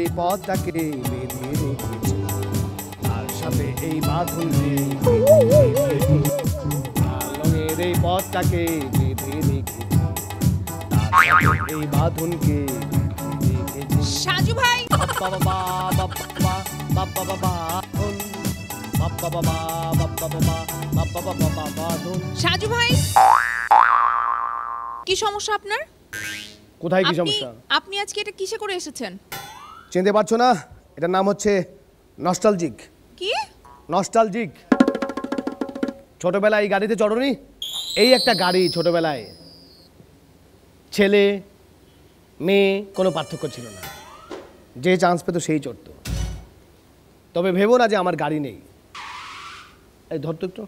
এই পথটাকে বেঁধে রেখেছি আর সাথে এই বাঁধন রঙের এই পথটাকে বেঁধে রেখেছি এই বাঁধনকে সাজু ভাই সাজু ভাই কি সমস্যা আপনার? কোথায় কি সমস্যা? আপনি আজকে এটা কিসে করে এসেছেন? চিনতে পারছো না? এটার নাম হচ্ছে নস্টালজিক। কি নস্টালজিক? ছোটবেলায় এই গাড়িতে চড়নি? এই একটা গাড়ি, ছোটবেলায় ছেলে মেয়ে কোনো পার্থক্য ছিল না, যে চান্স পেত সেই চড়ত। তবে ভেবো না যে আমার গাড়ি নেই। এই ধরতো একটু।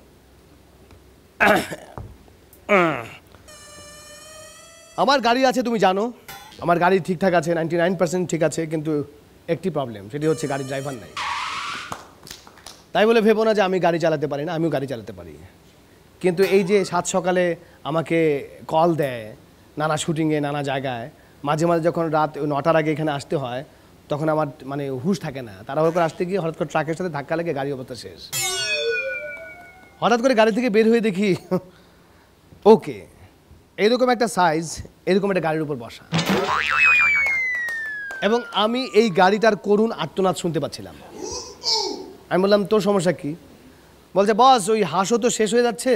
আমার গাড়ি আছে, তুমি জানো আমার গাড়ি ঠিকঠাক আছে, 99% ঠিক আছে, কিন্তু একটি প্রবলেম, সেটি হচ্ছে গাড়ির ড্রাইভার নাই। তাই বলে ভেবো না যে আমি গাড়ি চালাতে পারি না, আমিও গাড়ি চালাতে পারি। কিন্তু এই যে সাত সকালে আমাকে কল দেয় নানা শুটিংয়ে, নানা জায়গায়, মাঝে মাঝে যখন রাত 9টার আগে এখানে আসতে হয়, তখন আমার মানে হুঁশ থাকে না। তাড়াহুড়ো করে আসতে গিয়ে হঠাৎ করে ট্রাকের সাথে ধাক্কা লেগে গাড়ি অবস্থা শেষ। হঠাৎ করে গাড়ি থেকে বের হয়ে দেখি ওকে এরকম একটা সাইজ, এরকম একটা গাড়ির উপর বসা, এবং আমি এই গাড়িটার করুণ আর্তনাদ শুনতে পাচ্ছিলাম। আমি বললাম তোর সমস্যা কি? বলছে বস ওই হাঁসও তো শেষ হয়ে যাচ্ছে,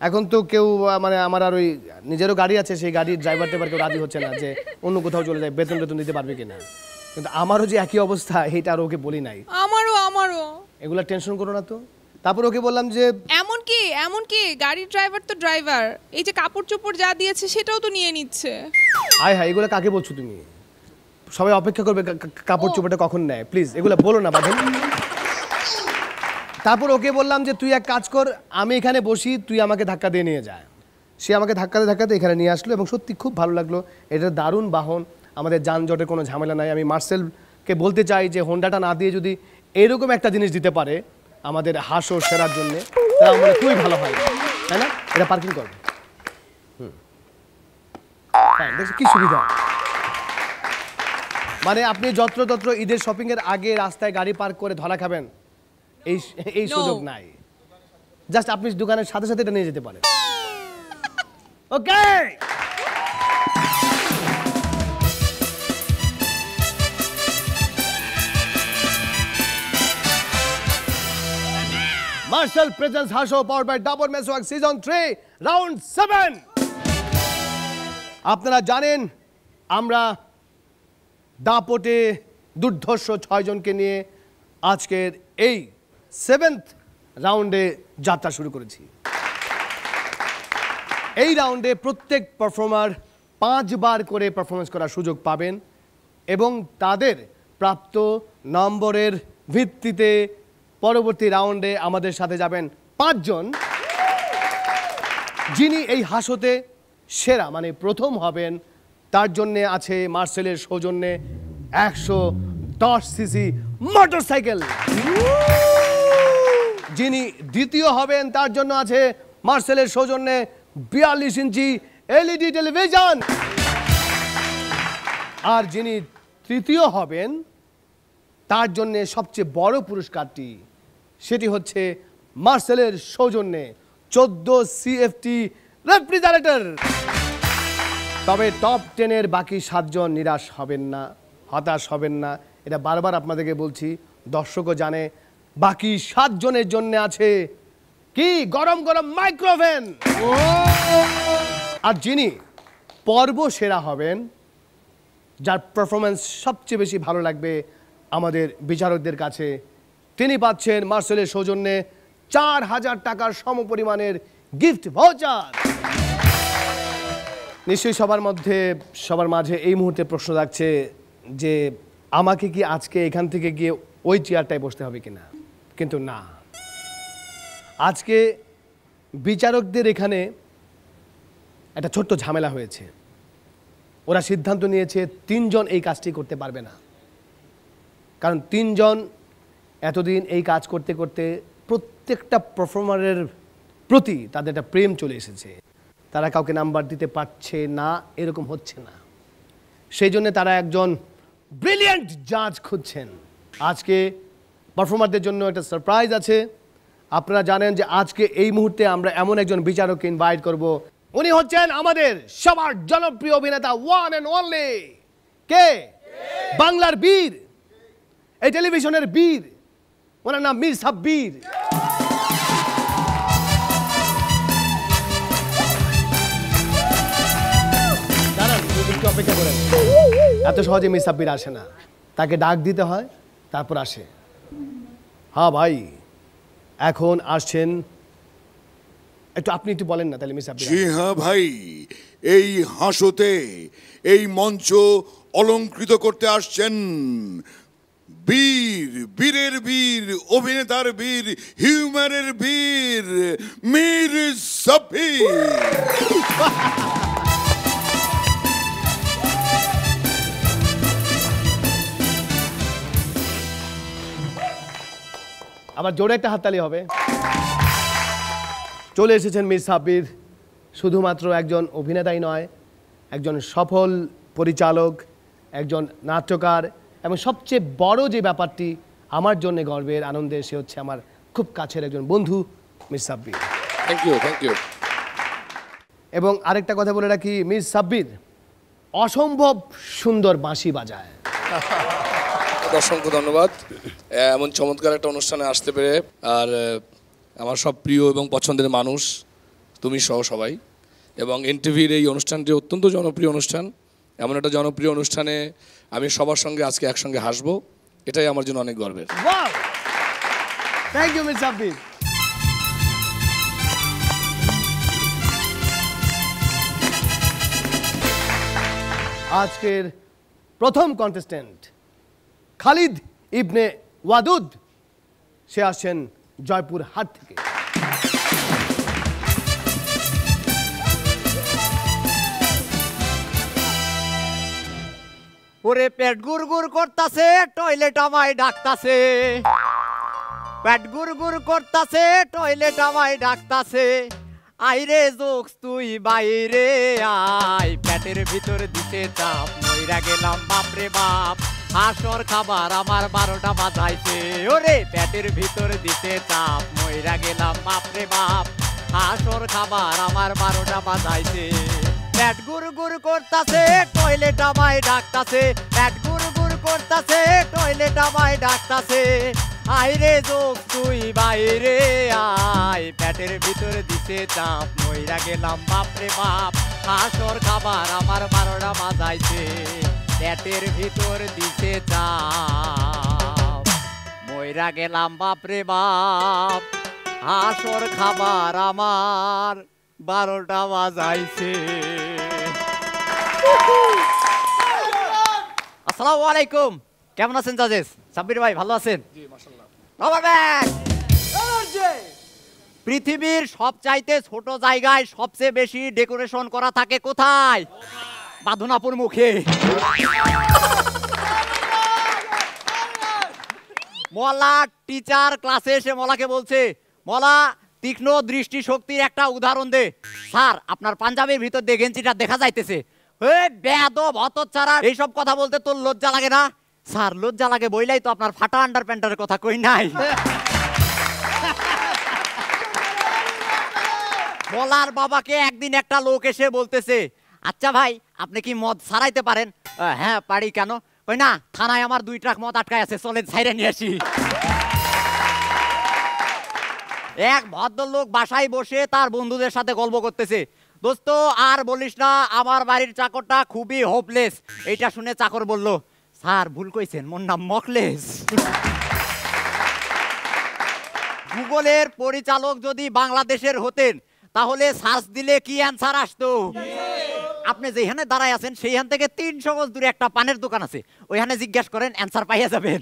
এখন তো কেউ মানে আমার আর ওই নিজেরও গাড়ি আছে, সেই গাড়ির ড্রাইভার টেবার কেউ রাজি হচ্ছে না যে অন্য কোথাও চলে যায়, বেতন টেতন দিতে পারবে কিনা। কিন্তু আমারও যে একই অবস্থা, এইটা আর ওকে বলি নাই। আমারও এগুলা টেনশন করো না তো। তারপর ওকে বললাম যে এমনকি গাড়ির ড্রাইভার তো ড্রাইভার, এই যে কাপড় চোপড় যা দিয়েছে সেটাও তো নিয়ে নিচ্ছে। হায় হায়, এগুলো কাকে বলছো তুমি? সবাই অপেক্ষা করবে কাপড় চোপড়টা কখন নেয়, প্লিজ এগুলো বলো না বাঁধন। তারপর ওকে বললাম যে তুই এক কাজ কর, আমি এখানে বসি, তুই আমাকে ধাক্কা দিয়ে নিয়ে যা। সে আমাকে ধাক্কাতে এখানে নিয়ে আসলো, এবং সত্যি খুব ভালো লাগলো। এটা দারুণ বাহন, আমাদের যানজটের কোনো ঝামেলা নাই। আমি মার্সেলকে বলতে চাই যে হোন্ডাটা না দিয়ে যদি এরকম একটা জিনিস দিতে পারে আমাদের হাঁসও সেরার জন্যে, তাহলে আমার খুবই ভালো হয়, তাই না? এটা পার্কিং করবে। হ্যাঁ, দেখছি কি সুবিধা। মানে আপনি যত্রতত্র ঈদের শপিং এর আগে রাস্তায় গাড়ি পার্ক করে ধরা খাবেন, এই সুযোগ নাই। জাস্ট আপনি দোকানের সাথে সাথে এটা নিয়ে যেতে পারেন। ওকে, মার্শাল প্রেজেন্স হাসো পাওয়ার বাই ডাবর মেসওয়াক সিজন 3 রাউন্ড 7। আপনারা জানেন আমরা দাপটে দুর্ধর্ষ 6 জনকে নিয়ে আজকের এই 7th রাউন্ডে যাত্রা শুরু করেছি। এই রাউন্ডে প্রত্যেক পারফর্মার 5 বার করে পারফরমেন্স করার সুযোগ পাবেন, এবং তাদের প্রাপ্ত নম্বরের ভিত্তিতে পরবর্তী রাউন্ডে আমাদের সাথে যাবেন 5 জন, যিনি এই হাসোতে সেরা মানে প্রথম হবেন। তার জন্যে আছে মার্সেলের সৌজন্যে 110 সিসি মোটরসাইকেল। যিনি দ্বিতীয় হবেন তার জন্য আছে মার্সেলের সৌজন্যে 42 ইঞ্চি এলইডি টেলিভিশন। আর যিনি তৃতীয় হবেন তার জন্য সবচেয়ে বড় পুরস্কারটি, সেটি হচ্ছে মার্সেলের সৌজন্যে 14 সিএফটি রেফ্রিজারেটর। তবে টপ 10-এর বাকি 7 জন নিরাশ হবেন না, হতাশ হবেন না, এটা বারবার আপনাদেরকে বলছি, দর্শকও জানে। বাকি 7 জনের জন্য আছে কি গরম গরম মাইক্রোওভেন। আর যিনি পর্ব সেরা হবেন, যার পারফরমেন্স সবচেয়ে বেশি ভালো লাগবে আমাদের বিচারকদের কাছে, তিনি পাচ্ছেন মার্সেলের সৌজন্যে 4000 টাকার সমপরিমাণের গিফট ভাউচার। নিশ্চয়ই সবার মাঝে এই মুহূর্তে প্রশ্ন রাখছে যে আমাকে কি আজকে এখান থেকে গিয়ে ওই চেয়ারটায় বসতে হবে কিনা, কিন্তু না, আজকে বিচারকদের এখানে একটা ছোট্ট ঝামেলা হয়েছে। ওরা সিদ্ধান্ত নিয়েছে 3 জন এই কাজটি করতে পারবে না, কারণ 3 জন এতদিন এই কাজ করতে করতে প্রত্যেকটা পারফর্মারের প্রতি তাদের একটা প্রেম চলে এসেছে, তারা কাউকে নাম্বার দিতে পারছে না, এরকম হচ্ছে না। সেই জন্য তারা একজন ব্রিলিয়ান্ট জাজ খুঁজছেন। আজকে পারফর্মারদের জন্য একটা সারপ্রাইজ আছে। আপনারা জানেন যে আজকে এই মুহূর্তে আমরা এমন একজন বিচারককে ইনভাইট করব, উনি হচ্ছেন আমাদের সবার জনপ্রিয় অভিনেতা, ওয়ান অ্যান্ড অনলি কে, বাংলার বীর, এই টেলিভিশনের বীর, ওনার নাম মীর সাব্বির। দাঁড়ান, একটু অপেক্ষা করেন, এত সহজে মীর সাব্বির আসে না, তাকে ডাক দিতে হয়, তারপর আসে। হ্যাঁ ভাই, এখন আসছেন, আপনি একটু বলেন না তাহলে মীর সাব্বির। জি হ্যাঁ ভাই, এই হাসোতে এই মঞ্চ অলংকৃত করতে আসছেন বীর, বীরের বীর, অভিনেতার বীর, হিউম্যানের বীর, মীর সাব্বির। আবার জোরে একটা হাততালি হবে। চলে এসেছেন মীর সাব্বির, শুধুমাত্র একজন অভিনেতাই নয়, একজন সফল পরিচালক, একজন নাট্যকার, এবং সবচেয়ে বড় যে ব্যাপারটি আমার জন্য গর্বের, আনন্দের, সে হচ্ছে আমার খুব কাছের একজন বন্ধু Mir Sabbir. Thank you, thank you. এবং আরেকটা কথা বলে রাখি, মীর সাব্বির অসম্ভব সুন্দর বাঁশি বাজায়। অসংখ্য ধন্যবাদ এমন চমৎকার একটা অনুষ্ঠানে আসতে পেরে। আর আমার সব প্রিয় এবং পছন্দের মানুষ তুমি সহ সবাই, এবং এনটিভির এই অনুষ্ঠানটি অত্যন্ত জনপ্রিয় অনুষ্ঠান। এমন একটা জনপ্রিয় অনুষ্ঠানে আমি সবার সঙ্গে আজকে একসঙ্গে হাসবো, এটাই আমার জন্য অনেক গর্বের। Thank you Mir Sabbir. আজকের প্রথম কন্টেস্ট্যান্ট খালিদ ইবনে ওয়াদুদ, সে আসছেন জয়পুর হাট থেকে। ওরে পেট গুড়গুড় করতাছে, টয়লেট আমায় ডাকতাছে, পেট গুড়গুড় করতাছে, টয়লেট আমায় ডাকতাছে, আইরে জোকস তুই বাইরে আয়, পেটের ভিতর দিতে চাপ, মইরা গেলাম বাপরে বাপ, হাসর খাবার আমার 12টা বাজাইছে, ওরে পেটের ভিতর দিতে চাপ, মইরা গেলাম বাপরে বাপ, হাসর খাবার আমার 12টা বাজাইছে, পেট গুড়গুড় করতাছে, টয়লেট আমায় ডাকতাছে, পেট গুড়গুড় করতাছে, টয়লেট আমায় ডাকতাছে, আইরে জোক তুই বাইরে আয়, পেটের ভিতর দিতে চাপ, মইরা গেলাম বাপরে বাপ, হাসর খাবার আমার 12টা বাজাইছে, পেটের ভিতর দিতে চাপ, মইরা গেলাম বাপরে বাপ, হাসর খাবার আমার 12টা বাজাইছে। আসসালামু আলাইকুম, কেমন আছেন জাজেস? সাব্বির ভাই ভালো আছেন? জি মাশাআল্লাহ। পৃথিবীর সবচাইতে ছোট জায়গায় সবচেয়ে বেশি ডেকোরেশন করা থাকে কোথায়? বাঁধনাপুর মুখে। মলা টিচার ক্লাসে এসে মলাকে বলছে, মলা তীক্ষ্ণ দৃষ্টি শক্তির একটা উদাহরণ দে। স্যার আপনার পাঞ্জাবির ভিতর দিয়ে গেঞ্জিটা দেখা যাইতেছে। বেয়াদব হতচ্ছাড়া, এইসব কথা বলতে তোর লজ্জা লাগে না? স্যার লজ্জা লাগে বইলাই তো আপনার ফাটা আন্ডার প্যান্টের কথা কই নাই। মলার বাবাকে একদিন একটা লোক এসে বলতেছে, আচ্ছা ভাই আপনি কি মদ সারাইতে পারেন? হ্যাঁ পারি, কেন? কই না, থানায় আমার 2 ট্রাক মদ আটকায় আছে, চলেন ছাইরে নিয়ে আসি। এক ভদ্রলোক বাসায় বসে তার বন্ধুদের সাথে গল্প করতেছে, দোস্ত আর বলিস না, আমার বাড়ির চাকরটা খুবই হোপলেস। এইটা শুনে চাকর বলল, স্যার ভুল কইছেন, মোর নাম মকলেস। গুগলের পরিচালক যদি বাংলাদেশের হতেন তাহলে সার্চ দিলে কি অ্যান্সার আসতো? আপনি যেখানে দাঁড়ায় আছেন সেইখান থেকে 300 গজ দূরে একটা পানের দোকান আছে, ওইখানে জিজ্ঞাসা করেন, অ্যান্সার পাইয়া যাবেন।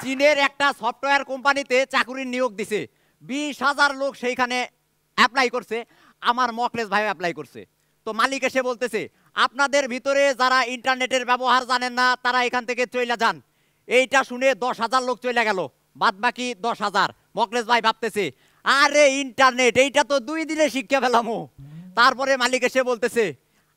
চীনের একটা সফটওয়্যার কোম্পানিতে চাকুরির নিয়োগ দিছে। 20,000 লোক সেইখানে অ্যাপ্লাই করছে, আমার মকলেস ভাই অ্যাপ্লাই করছে। তো মালিক এসে বলতেছে আপনাদের ভিতরে যারা ইন্টারনেটের ব্যবহার জানেন না তারা এখান থেকে চলে যান। এইটা শুনে 10,000 লোক চলে গেল, বাদ বাকি 10,000। মকলেস ভাই ভাবতেছে আরে ইন্টারনেট এইটা তো 2 দিনে শিক্ষা পেলামো। তারপরে মালিক এসে বলতেছে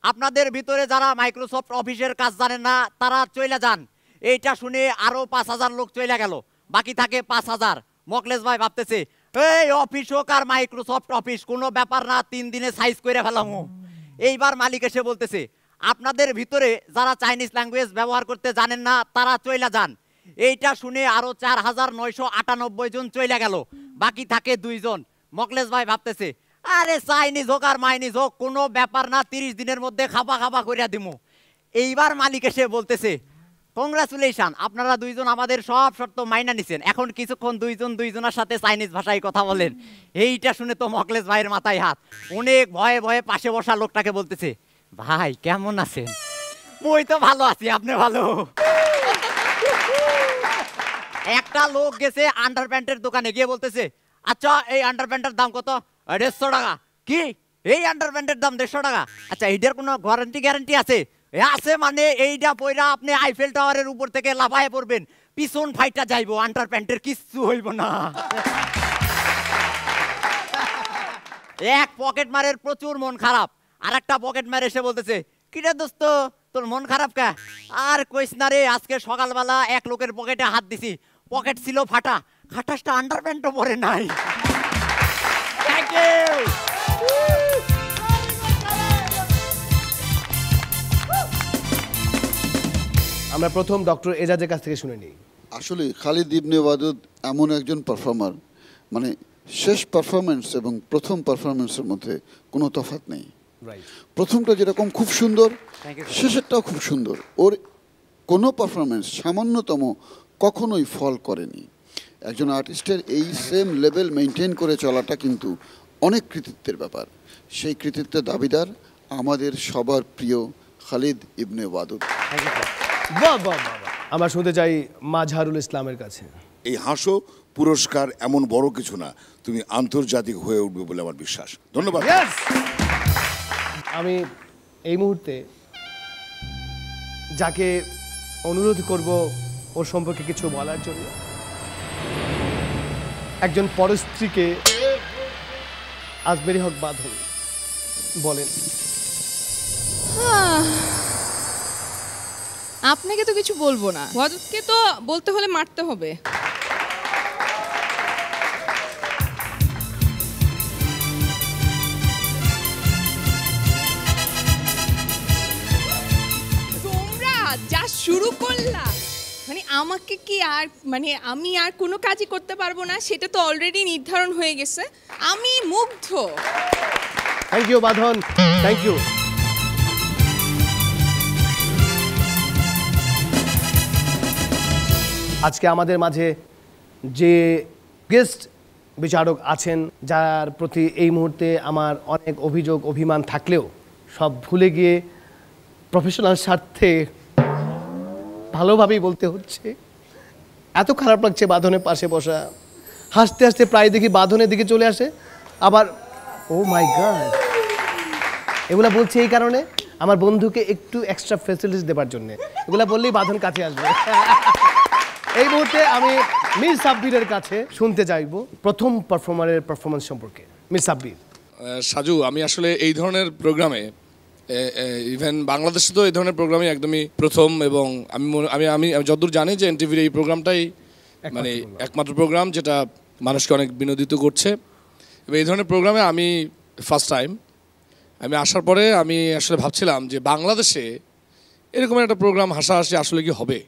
আপনাদের ভিতরে যারা মাইক্রোসফট অফিসের কাজ জানেন না তারা চলে যান। এইটা শুনে আরো 5,000 লোক চলে গেল, বাকি থাকে 5,000। মকলেস ভাই ভাবতেছে এই অফিস হোক আর মাইক্রোসফট অফিস কোনো ব্যাপার না, 3 দিনে সাইজ করে ফেলামো। এইবার মালিক এসে বলতেছে আপনাদের ভিতরে যারা চাইনিজ ল্যাঙ্গুয়েজ ব্যবহার করতে জানেন না তারা চলে যান। এইটা শুনে আরো 4,998 জন চলে গেল, বাকি থাকে 2 জন। মকলেস ভাই ভাবতেছে আরে চাইনিজ হোক আর মাইনিজ হোক কোনো ব্যাপার না, 30 দিনের মধ্যে খাপা খাপা করে দিমু। এইবার মালিক এসে বলতেছে কংগ্রাচুলেশন, আপনারা 2 জন আমাদের সব শর্ত মাইনা নিছেন, এখন কিছুক্ষণ 2 জন 2 জনের সাথে চাইনিজ ভাষায় কথা বলেন। এইটা শুনে তো মকলেস ভাইয়ের মাথায় হাত, অনেক ভয়ে ভয়ে পাশে বসা লোকটাকে বলতেছে ভাই কেমন আছেন? মই তো ভালো আছি, আপনি ভালো? একটা লোক গেছে আন্ডারপ্যান্টের দোকানে গিয়ে বলতেছে আচ্ছা এই আন্ডারপ্যান্টের দাম কত? 150 টাকা। কি এই আন্ডারপ্যান্টের দাম 150 টাকা? আচ্ছা এইটার কোনো গ্যারান্টি আছে? আছে মানে এইটা পয়রা আপনি আইফেল টাওয়ারের উপর থেকে লাফায় পড়বেন, পিছন ফাইটা যাইবো, আন্ডারপ্যান্টের কিচ্ছু হইব না। এক পকেট মারের প্রচুর মন খারাপ, আর একটা পকেট মার এসে বলতেছে কিরে দোস্ত তোর মন খারাপ কে? আর কইস না রে, আজকে সকালবেলা এক লোকের পকেটে হাত দিছি, পকেট ছিল ফাটা, খাটাসটা আন্ডারপ্যান্টও পরে নাই। Thank you. আমরা প্রথম ডক্টর এজাজের কাছ থেকে শুনে নিই। আসলে খালিদ ইবনে ওয়াদুদ এমন একজন পারফর্মার, মানে শেষ পারফরমেন্স এবং প্রথম পারফরমেন্সের মধ্যে কোনো তফাৎ নেই। প্রথমটা যেরকম খুব সুন্দর, শেষেরটাও খুব সুন্দর। ওর কোনো পারফরমেন্স সামান্যতম কখনোই ফল করেনি। একজন আর্টিস্টের এই সেম লেভেল মেনটেন করে চলাটা কিন্তু অনেক কৃতিত্বের ব্যাপার। সেই কৃতিত্বের দাবিদার আমাদের সবার প্রিয় খালিদ ইবনে ওয়াদুদ। বাহ বাহ বাহ। আমরা শুনতে চাই মাজহারুল ইসলামের কাছে। এই হাসো পুরস্কার এমন বড় কিছু না, তুমি আন্তর্জাতিক হয়ে উঠবে বলে আমার বিশ্বাস। ধন্যবাদ। আমি এই মুহূর্তে যাকে অনুরোধ করব ওর সম্পর্কে কিছু বলার জন্য, একজন পরস্ত্রীকে আজমেরি হক বাঁধন বলেন। আপনাকে তো কিছু বলবো না, ওয়াদুদকে তো বলতে হলে মারতে হবে। তোমরা যা শুরু করলা, মানে আমাকে কি আর, মানে আমি আর কোনো কাজই করতে পারবো না সেটা তো অলরেডি নির্ধারণ হয়ে গেছে। আমি মুগ্ধ। থ্যাংক ইউ বাঁধন, থ্যাংক ইউ। আজকে আমাদের মাঝে যে গেস্ট বিচারক আছেন, যার প্রতি এই মুহূর্তে আমার অনেক অভিযোগ অভিমান থাকলেও সব ভুলে গিয়ে প্রফেশনাল স্বার্থে ভালোভাবেই বলতে হচ্ছে, এত খারাপ লাগছে বাঁধনের পাশে বসা, হাসতে হাসতে প্রায় দেখি বাঁধনের দিকে চলে আসে, আবার ও মাই গড। এগুলা বলছি এই কারণে আমার বন্ধুকে একটু এক্সট্রা ফ্যাসিলিটিস দেবার জন্য, এগুলা বললেই বাঁধন কাছে আসবে। এই মুহূর্তে আমি মির সাব্বিরের কাছে শুনতে চাইবো প্রথম পারফর্মারের পারফরমেন্স সম্পর্কে। মির সাব্বির। সাজু, আমি আসলে এই ধরনের প্রোগ্রামে, ইভেন বাংলাদেশে তো এই ধরনের প্রোগ্রামে একদমই প্রথম, এবং আমি যতদূর জানি যে এনটিভির এই প্রোগ্রামটাই মানে একমাত্র প্রোগ্রাম যেটা মানুষকে অনেক বিনোদিত করছে। এবং এই ধরনের প্রোগ্রামে আমি ফার্স্ট টাইম আমি আসার পরে আমি আসলে ভাবছিলাম যে বাংলাদেশে এরকম একটা প্রোগ্রাম হাসাহাসি আসলে কি হবে,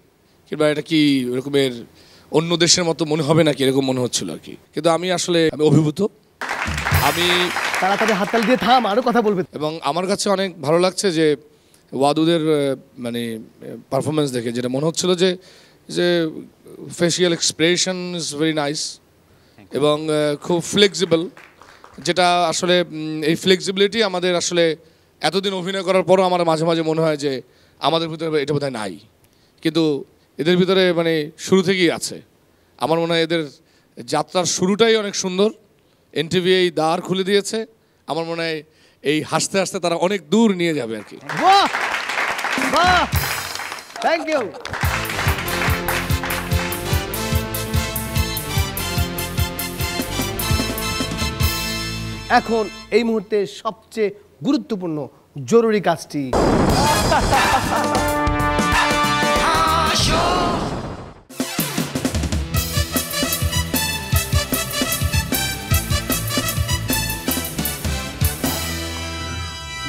কিংবা এটা কি এরকমের অন্য দেশের মতো মনে হবে নাকি, এরকম মনে হচ্ছিল আর কি। কিন্তু আমি অভিভূত। আমি তাড়াতাড়ি হাততালি দিয়ে থাম, আরও কথা বলবে। এবং আমার কাছে অনেক ভালো লাগছে যে ওয়াদুদের মানে পারফরমেন্স দেখে যেটা মনে হচ্ছিল যে facial expression is very nice এবং খুব ফ্লেক্সিবল, যেটা আসলে এই ফ্লেক্সিবিলিটি আমাদের আসলে এতদিন অভিনয় করার পরও আমার মাঝে মাঝে মনে হয় যে আমাদের ভিতরে এটা বোধহয় নাই, কিন্তু এদের ভিতরে মানে শুরু থেকেই আছে। আমার মনে হয় এদের যাত্রার শুরুটাই অনেক সুন্দর এনটিভি এই দ্বার খুলে দিয়েছে। আমার মনে হয় এই হাসতে হাসতে তারা অনেক দূর নিয়ে যাবে আর কি। বাহ বাহ, থ্যাংক ইউ। এখন এই মুহূর্তে সবচেয়ে গুরুত্বপূর্ণ জরুরি কাজটি,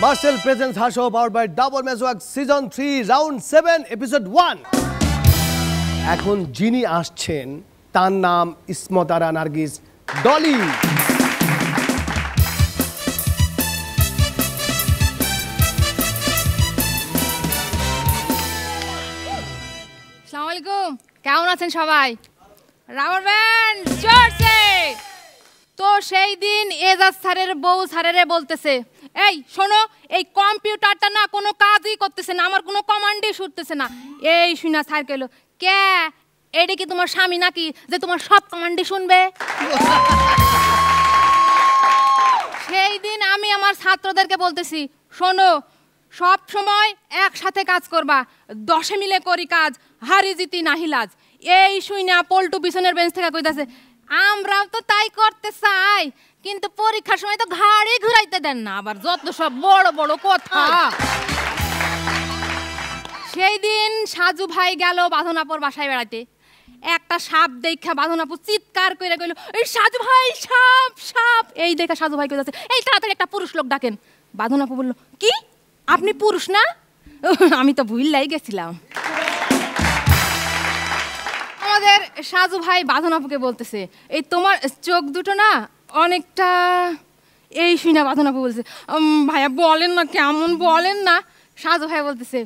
Marcel presence Haso powered by double Meswak season 3 round 7 episode 1। এখন যিনি আসছেন তার নাম ইসমতারা নার্গিস ডলি। আসসালামু আলাইকুম, কেমন আছেন সবাই? রাবার ব্যান্ড জোরছে। তো সেই দিন এজাজ স্যারের বউ স্যারেরে বলতেছে, এই শোনো, এই কম্পিউটারটা না কোনো কাজই করতেছে না, আমার কোনো কমান্ডই শুনতেছে না। এই শুনা স্যার কইলো, কে এটা কি তোমার স্বামী নাকি যে তোমার সব কমান্ডই শুনবে? সেই দিন আমি আমার ছাত্রদেরকে বলতেছি, শোনো, সব সময় একসাথে কাজ করবা, 10 মিলে করি কাজ, হারি জিতি নাহিলাজ। এই শুইনা পল্টু পিছনের বেঞ্চ থেকে কইতাছে, আমরাও তো তাই করতে চাই, কিন্তু পরীক্ষার সময় তো ঘাড়ি ঘুরাইতে দেন না, আবার যত সব বড় বড় কথা। সেই দিন সাজু ভাই গেল বাঁধনাপুর বাসায় বেড়াতে। একটা সাপ দেখা বাঁধনাপুর চিৎকার করে কইল, এই সাজু ভাই সাপ সাপ। এই দেখা সাজু ভাই কইতাছে, এই তাড়াতাড়ি একটা পুরুষ লোক ডাকেন। বাঁধনাপু বলল, কি আপনি পুরুষ না? আমি তো ভুললাই গেছিলাম। আমাদের সাজু ভাই বাঁধনাপুকে বলতেছে, এই তোমার চোখ দুটো না অনেকটা। এই শুনা বাঁধনাপু বলছে, ভাইয়া বলেন না, কেমন বলেন না। সাজু ভাই বলতেছে,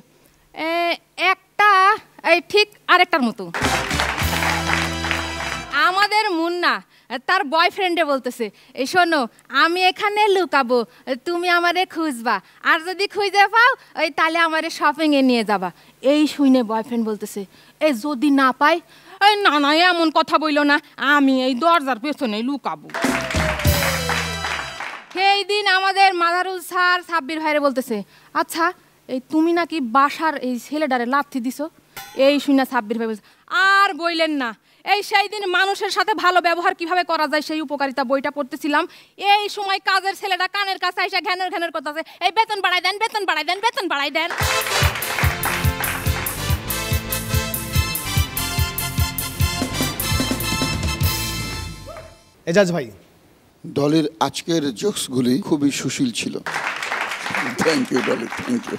একটা এই ঠিক আরেকটার মতো। আমাদের মুন্না তার বয়ফ্রেন্ডে বলতেছে, এই শোনো, আমি এখানে লুকাবো, তুমি আমারে খুঁজবা, আর যদি খুঁজে পাও ওই তাহলে আমারে শপিংয়ে নিয়ে যাবা। এই শুনে বয়ফ্রেন্ড বলতেছে, এই যদি না পাই, এই না না এমন কথা বইলো না, আমি এই দরজার পেছনে লুকাবো। সেই দিন আমাদের মাদারুল স্যার সাব্বির ভাইরে বলতেছে, আচ্ছা এই তুমি নাকি বাসার এই ছেলেটারে লাথি দিছো? এই শুনে সাব্বির ভাই বলছে, আর বইলেন না, এই সেই দিন মানুষের সাথে ভালো ব্যবহার কিভাবে করা যায় সেই উপকারিতা বইটা পড়তেছিলাম। এই সময় কাজের ছেলেটা কানের কাছে এসে ঘ্যানের ঘ্যানের করতেছে, এই বেতন বাড়াই দেন, বেতন বাড়াই দেন, বেতন বাড়াই দেন। এজাজ ভাই, ডলির আজকের জোকসগুলি খুবই সুশীল ছিল। Thank you Dolly, thank you.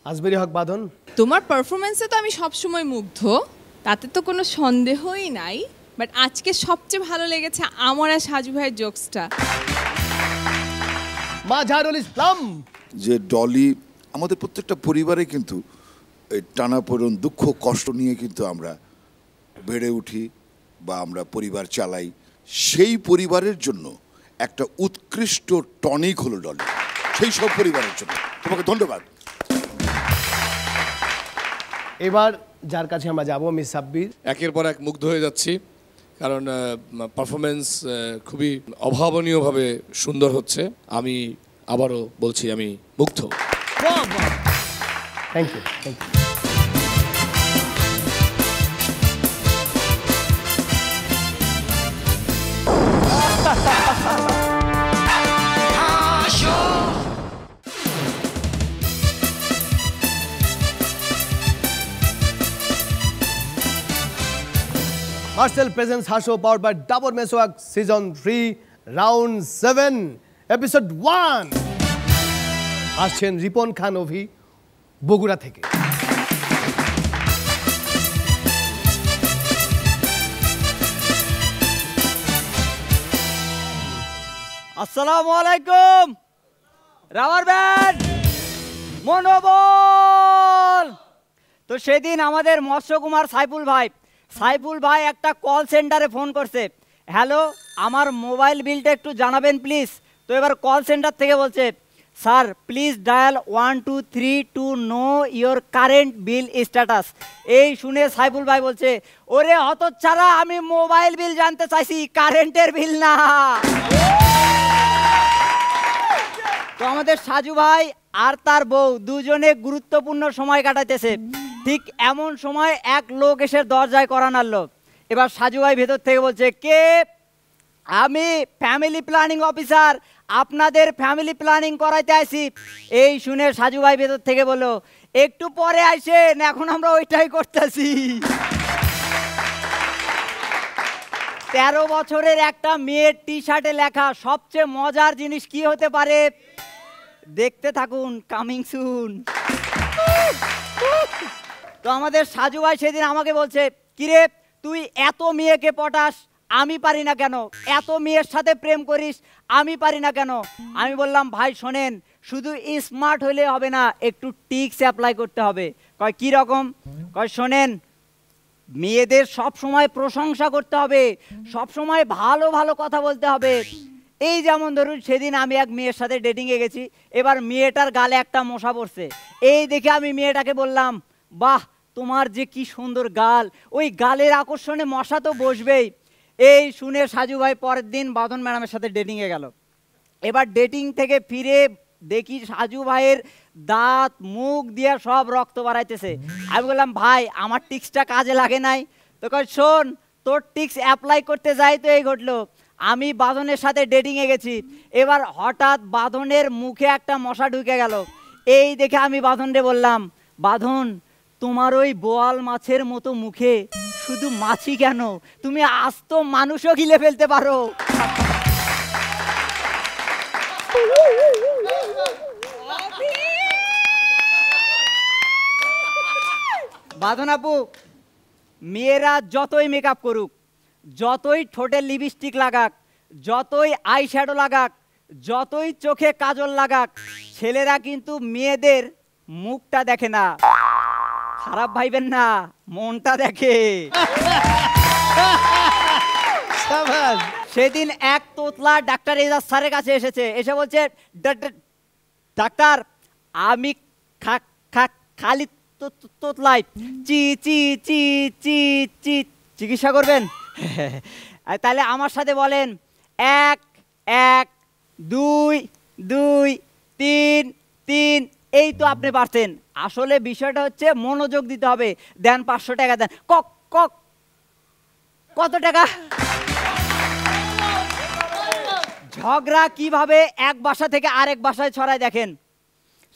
আসবেরি হক বাঁধন, তোমার পারফরমেন্সে তো আমি সবসময় মুগ্ধ, তাতে তো কোনো সন্দেহই নাই, বাট আজকে সবচেয়ে ভালো লেগেছে আমার আর সাজু ভাইয়ের জোকসটা। মাঝারুল ইসলাম, যে ডলি আমাদের প্রত্যেকটা পরিবারে কিন্তু এই টানাপোড়েন দুঃখ কষ্ট নিয়ে কিন্তু আমরা বেড়ে উঠি বা আমরা পরিবার চালাই। সেই পরিবারের জন্য একটা উৎকৃষ্ট টনিক হলো ডলি, সেই সব পরিবারের জন্য। তোমাকে ধন্যবাদ। এবার যার কাছে আমরা যাব, মিস সাব্বির। একের পর এক মুগ্ধ হয়ে যাচ্ছি, কারণ পারফরমেন্স খুবই অভাবনীয়ভাবে সুন্দর হচ্ছে। আমি আবারও বলছি, আমি মুগ্ধ। Thank you, thank you. Marcel presence Haso powered by double Meswak season 3 round 7 episode 1। আসছেন রিপন খান অভি বগুড়া থেকে। আসসালামু আলাইকুম, রাবার ব্যান্ড মনোবল। তো সেদিন আমাদের মৎস্যকুমার সাইফুল ভাই একটা কল সেন্টারে ফোন করছে, হ্যালো আমার মোবাইল বিলটা একটু জানাবেন প্লিজ। তো এবার কল সেন্টার থেকে বলছে, sir please dial 123 to know your current bill status. এই শুনে সাইফুল ভাই বলছে, ওরে হতচ্ছাড়া, আমি মোবাইল বিল জানতে চাইছি, কারেন্টের বিল না। তো আমাদের সাজু ভাই আর তার বউ দুজনে গুরুত্বপূর্ণ সময় কাটাইতেছে। ঠিক এমন সময় এক লোক এসে দরজায় কড়া নাড়ল। এবার সাজু ভাই ভেতর থেকে বলছে, কে? আমি ফ্যামিলি প্ল্যানিং অফিসার, আপনাদের ফ্যামিলি প্ল্যানিং করাইতে আসি। এই শুনে সাজু ভাই ভেতর থেকে বলল, একটু পরে আসেন, এখন আমরা ওইটাই করতেছি। 13 বছরের একটা মেয়ের টি শার্টে লেখা সবচেয়ে মজার জিনিস কি হতে পারে? দেখতে থাকুন, কামিং সুন। তো আমাদের সাজু ভাই সেদিন আমাকে বলছে, কিরে তুই এত মেয়েকে পটাস, আমি পারি না কেন? এত মেয়ের সাথে প্রেম করিস, আমি পারি না কেন? আমি বললাম, ভাই শোনেন, শুধু স্মার্ট হলে হবে না, একটু টিক্স অ্যাপ্লাই করতে হবে। কয় কি রকম? কয় শোনেন, মেয়েদের সব সময় প্রশংসা করতে হবে, সব সময় ভালো ভালো কথা বলতে হবে। এই যেমন ধরুন সেদিন আমি এক মেয়ের সাথে ডেটিংয়ে গেছি, এবার মেয়েটার গালে একটা মশা পড়ছে। এই দেখে আমি মেয়েটাকে বললাম, বাহ তোমার যে কি সুন্দর গাল, ওই গালের আকর্ষণে মশা তো বসবেই। এই শুনে সাজু ভাই পরের দিন বাঁধন ম্যাডামের সাথে ডেটিংয়ে গেল। এবার ডেটিং থেকে ফিরে দেখি সাজু ভাইয়ের দাঁত মুখ দিয়ে সব রক্ত বাড়াইতেছে। আমি বললাম, ভাই আমার টিক্সটা কাজে লাগে নাই? তো কয়, শোন, তোর টিক্স অ্যাপ্লাই করতে যাই তো এই ঘটলো। আমি বাঁধনের সাথে ডেটিংয়ে গেছি, এবার হঠাৎ বাঁধনের মুখে একটা মশা ঢুকে গেল। এই দেখে আমি বাঁধনরে বললাম, বাঁধন তোমার ওই বোয়াল মাছের মতো মুখে শুধু মাছি কেন, তুমি আস্ত মানুষও গিলে ফেলতে পারো। বাঁধন আপু, মেয়েরা যতই মেকআপ করুক, যতই ঠোঁটে লিপস্টিক লাগাক, যতই আই শ্যাডো লাগাক, যতই চোখে কাজল লাগাক, ছেলেরা কিন্তু মেয়েদের মুখটা দেখে না। খারাপ ভাইবেন না, মনটা দেখে। সেদিন এক তোতলা ডাক্তার এজাজ স্যারের কাছে এসেছে, এসে বলছে, ডাক্তার আমি খালি তোতলাই চি চি চি চি চি চিকিৎসা করবেন? তাহলে আমার সাথে বলেন, 1 1 2 2 3 3। এই তো আপনি পারছেন। আসলে বিষয়টা হচ্ছে মনোযোগ দিতে হবে। দেন 500 টাকা দেন। কত টাকা? ঝগড়া কিভাবে এক বাসা থেকে আরেক বাসায় ছড়ায় দেখেন।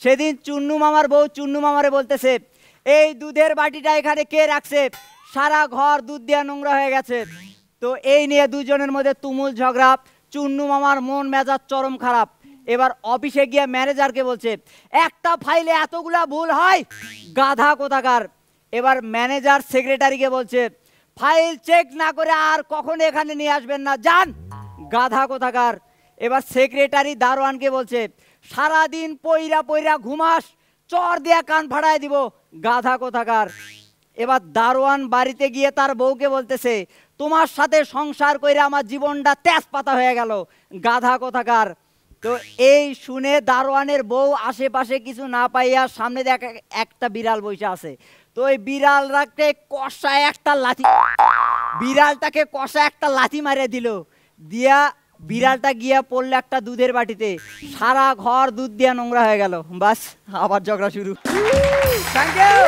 সেদিন চুন্নু মামার বউ চুন্নু মামারে বলতেছে, এই দুধের বাটিটা এখানে কে রাখছে? সারা ঘর দুধ দিয়ে নোংরা হয়ে গেছে। তো এই নিয়ে দুজনের মধ্যে তুমুল ঝগড়া। চুন্নু মামার মন মেজাজ চরম খারাপ। এবার অফিসে গিয়ে ম্যানেজারকে বলছে, একটা ফাইলে এতগুলা ভুল হয়, গাধা কোথাকার। এবার ম্যানেজার সেক্রেটারিকে বলছে, ফাইল চেক না করে আর কখনো এখানে নিয়ে আসবেন না, যান, গাধা কোথাকার। এবার সেক্রেটারি দারোয়ানকে বলছে, সারাদিন পইরা পইরা ঘুমাস, চর দিয়া কান ফাড়ায় দিব, গাধা কোথাকার। এবার দারোয়ান বাড়িতে গিয়ে তার বউকে বলতেছে, তোমার সাথে সংসার কইরা আমার জীবনটা তেজপাতা হয়ে গেল, গাধা কোথাকার। তো এই শুনে দারোয়ানের বউ আশেপাশে কিছু না পাইয়া সামনে দেখে একটা বিড়াল বসে আছে। তো ওই বিড়ালটাকে কষায় একটা লাথি মারিয়ে দিল। দিয়া বিড়ালটা গিয়া পড়লো একটা দুধের বাটিতে, সারা ঘর দুধ দিয়া নোংরা হয়ে গেল। বাস, আবার ঝগড়া শুরু। Thank you.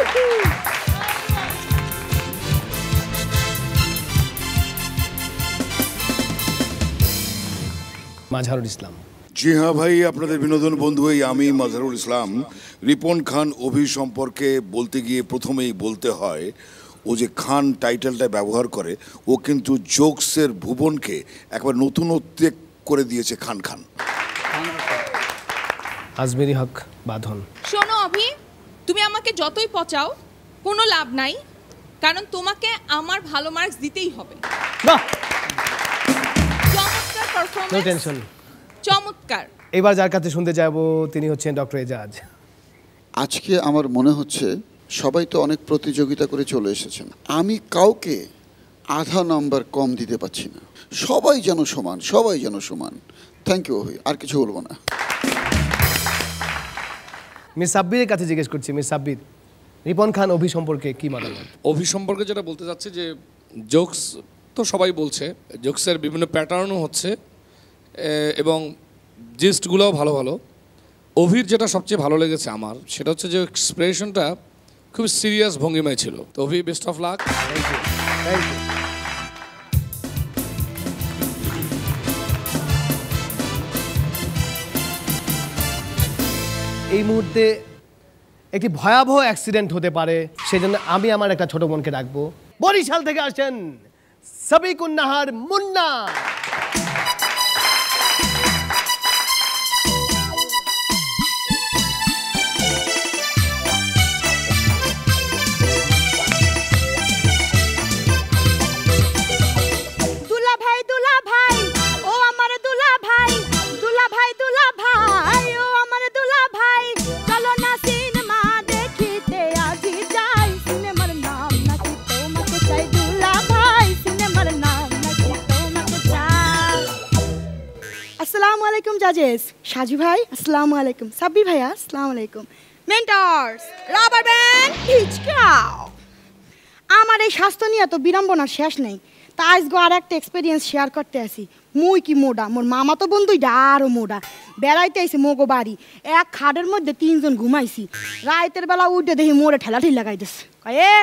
মাজহারুল ইসলাম। জি হ্যাঁ ভাই, আপনাদের বিনোদন বন্ধু হই আমি মাজহারুল ইসলাম। রিপন খান অভি সম্পর্কে বলতে গিয়ে প্রথমেই বলতে হয়, ও যে খান টাইটেলটা ব্যবহার করে, ও কিন্তু জোকসের ভুবনকে একবার নতুনত্বে করে দিয়েছে খান খান। আজমেরি হক বাঁধন। শোনো অভি, তুমি আমাকে যতই পচাও কোনো লাভ নাই, কারণ তোমাকে আমার ভালো মার্কস দিতেই হবে। চমৎকার পারফরম্যান্স, নো টেনশন, চমৎকার। এবার যার কাছে শুনতে যাব তিনি হচ্ছেন ডক্টর এজাজ। আজকে আমার মনে হচ্ছে সবাই তো অনেক প্রতিযোগিতা করে চলে এসেছেন, আমি কাউকে আধা নাম্বার কম দিতে পারছি না। সবাই যেন সমান, সবাই যেন সমান। থ্যাংক ইউ, আর কিছু বলবো না। মিস সাব্বিরের কাছে জিজ্ঞেস করছি, মিস সাব্বির, রিপন খান অভি সম্পর্কে কি মতামত? অভি সম্পর্কে যেটা বলতে চাচ্ছি যে জোকস তো সবাই বলছে, জোকসের বিভিন্ন প্যাটার্নও হচ্ছে এবং জিস্টগুলোও ভালো ভালো। অভির যেটা সবচেয়ে ভালো লেগেছে আমার, সেটা হচ্ছে যে এক্সপ্রেশনটা খুব সিরিয়াস ভঙ্গিমায় ছিল। তো Abhi, best of luck. Thank you, thank you. এই মুহূর্তে একটি ভয়াবহ অ্যাক্সিডেন্ট হতে পারে, সেজন্য আমি আমার একটা ছোট বোনকে ডাকবো। বরিশাল থেকে আসেন সাবিকুন নাহার মুন্না। জাজেস, সাজু ভাই আসসালামু আলাইকুম, সাব্বির ভাইয়া আসসালামু আলাইকুম, মেন্টরস, রাবার ব্যান্ড, হিচকাও। আমার এই স্বাস্থ্য নিয়ে তো বিড়ম্বনার শেষ নেই। তা আজকে আর একটা এক্সপিরিয়েন্স শেয়ার করতে আসি। মুই কি মোডা, মোর মামা তো বন্ধুইটা আরও মোডা। বেড়াইতে আইসি মোগো বাড়ি, এক খাটের মধ্যে 3 জন ঘুমাইছি। রাইতের বেলা উঠে দেখি মোড়ে ঠেলাঠেলি লাগাইতেছে।